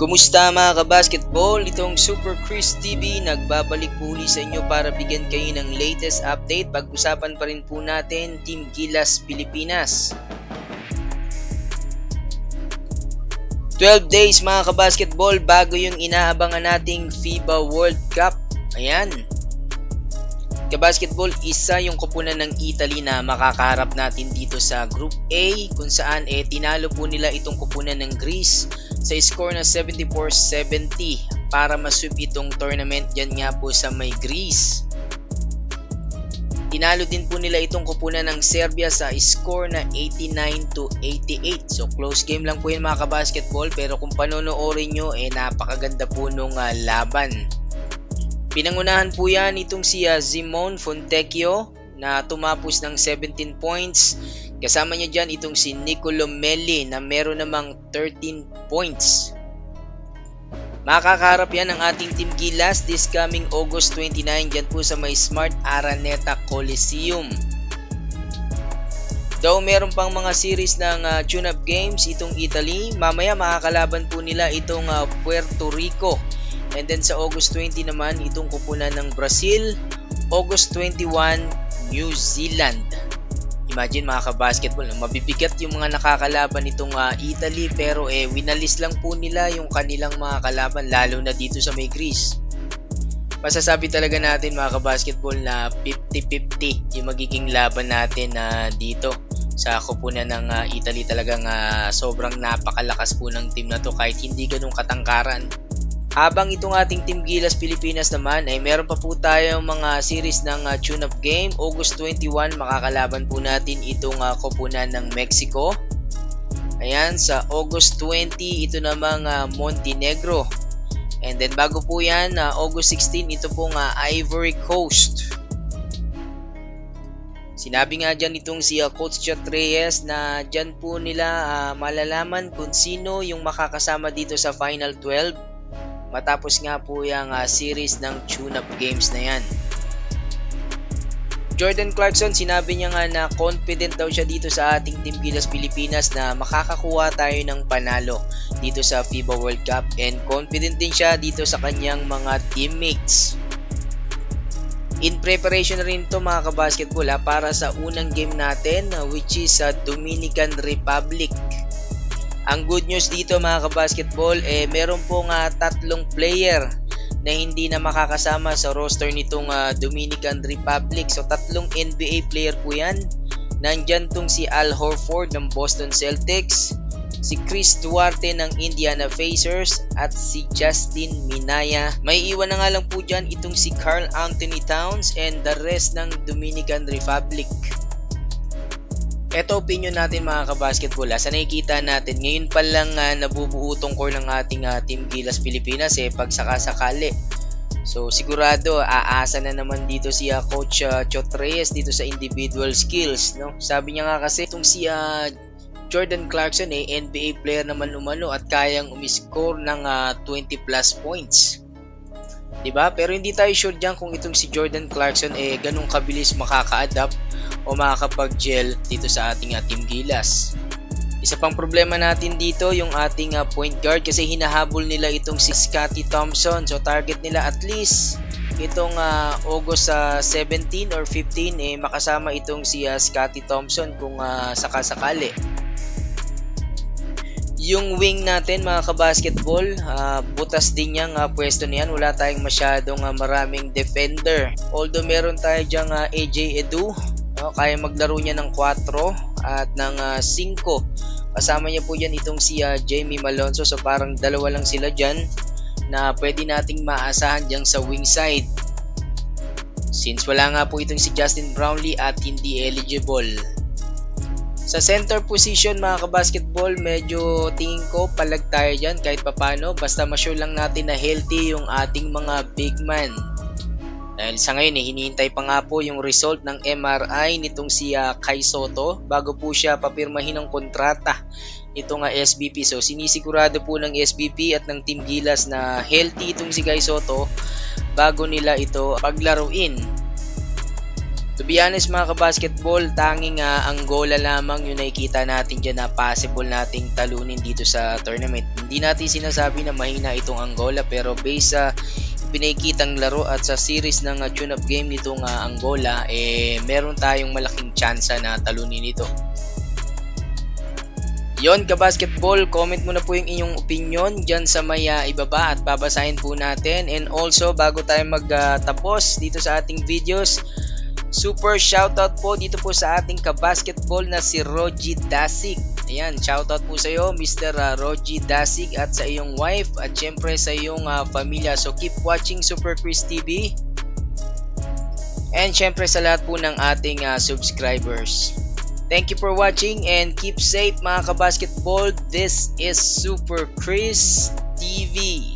Kumusta mga kabasketball? Itong Super Chris TV nagbabalik po ulit sa inyo para bigyan kayo ng latest update. Pag-usapan pa rin po natin Team Gilas Pilipinas. 12 days mga kabasketball bago yung inaabangan nating FIBA World Cup. Ayan. Kabasketball, isa yung kupunan ng Italy na makakaharap natin dito sa Group A kung saan tinalo po nila itong kupunan ng Greece sa score na 74-70 para masweep itong tournament dyan nga po sa may Greece. Tinalo din po nila itong kupunan ng Serbia sa score na 89-88. So close game lang po yun mga kabasketball, pero kung panonoorin nyo napakaganda po nung laban. Pinangunahan po yan itong si Simone Fontecchio na tumapos ng 17 points. Kasama niya dyan itong si Nicolo Melli na meron namang 13 points. Makakaharap yan ng ating Team Gilas this coming August 29 dyan po sa may Smart Araneta Coliseum. Though meron pang mga series ng tune-up games itong Italy, mamaya makakalaban po nila itong Puerto Rico. And then sa August 20 naman, itong kupunan ng Brazil. August 21, New Zealand. Imagine mga kabasketball, mabibigat yung mga nakakalaban itong Italy. Pero winalis lang po nila yung kanilang mga kalaban, lalo na dito sa may Greece. Masasabi talaga natin mga kabasketball na 50-50 yung magiging laban natin dito sa kupunan ng Italy. Talagang sobrang napakalakas po ng team na to kahit hindi ganun katangkaran. Habang itong ating Team Gilas Pilipinas naman ay meron pa po tayong mga series ng tune-up game. August 21 makakalaban po natin itong kupunan ng Mexico. Ayan, sa August 20 ito namang Montenegro. And then bago po yan, August 16 ito pong Ivory Coast. Sinabi nga dyan itong si Coach Chat Reyes na dyan po nila malalaman kung sino yung makakasama dito sa Final 12. Matapos nga po yung series ng tune-up games na yan. Jordan Clarkson, sinabi niya nga na confident daw siya dito sa ating Team Gilas Pilipinas na makakakuha tayo ng panalo dito sa FIBA World Cup. And confident din siya dito sa kanyang mga teammates. In preparation rin to mga kabasketball para sa unang game natin which is sa Dominican Republic. Ang good news dito mga kabasketball, meron pong tatlong player na hindi na makakasama sa roster nitong Dominican Republic. So tatlong NBA player po yan. Nandyan tong si Al Horford ng Boston Celtics, si Chris Duarte ng Indiana Pacers, at si Justin Minaya. May iwan na nga lang po dyan itong si Karl Anthony Towns and the rest ng Dominican Republic. Ito opinion natin mga kabasketball. Sa nakikita natin, ngayon pa lang nabubuo tong core ng ating Team Gilas Pilipinas pag sakasakali. So sigurado aasa na naman dito si Coach Chot Reyes dito sa individual skills, no? Sabi niya nga kasi itong si Jordan Clarkson NBA player naman umano at kayang umiscore ng 20 plus points. Diba? Pero hindi tayo sure dyan kung itong si Jordan Clarkson ganun kabilis makaka-adapt o makakapag-gel dito sa ating Team Gilas. Isa pang problema natin dito yung ating point guard kasi hinahabol nila itong si Scottie Thompson. So target nila at least itong August 17 or 15 makasama itong si Scottie Thompson kung sakasakali. Yung wing natin mga kabasketball, butas din yung pwesto niyan. Wala tayong masyadong maraming defender. Although meron tayo dyang AJ Edu, kaya maglaro niya ng 4 at ng 5. Kasama niya po yan itong si Jamie Malonzo. So parang dalawa lang sila dyan na pwede nating maasahan dyan sa wing side. Since wala nga po itong si Justin Brownlee at hindi eligible. Sa center position mga kabasketball, medyo tingin ko palag tayo dyan kahit papano. Basta ma-sure lang natin na healthy yung ating mga big man. Dahil sa ngayon hinihintay pa nga po yung result ng MRI nitong si Kai Soto bago po siya papirmahin ng kontrata itong SBP. So sinisigurado po ng SBP at ng Team Gilas na healthy itong si Kai Soto bago nila ito paglaruin. To be honest mga kabasketball, tanging Angola lamang yung nakikita natin dyan na possible nating talunin dito sa tournament. Hindi natin sinasabi na mahina itong Angola, pero based sa pinakikitang laro at sa series ng tune-up game nitong Angola, meron tayong malaking tsansa na talunin ito. Yon kabasketball, comment mo na po yung inyong opinion dyan sa may ibaba at babasahin po natin. And also, bago tayo magtapos dito sa ating videos, super shoutout po dito po sa ating kabasketball na si Roji Dasig. Ayan, shoutout po sa iyo Mr. Roji Dasig at sa iyong wife at syempre sa iyong pamilya. So keep watching Super Chris TV. And syempre sa lahat po ng ating subscribers. Thank you for watching and keep safe mga kabasketball. This is Super Chris TV.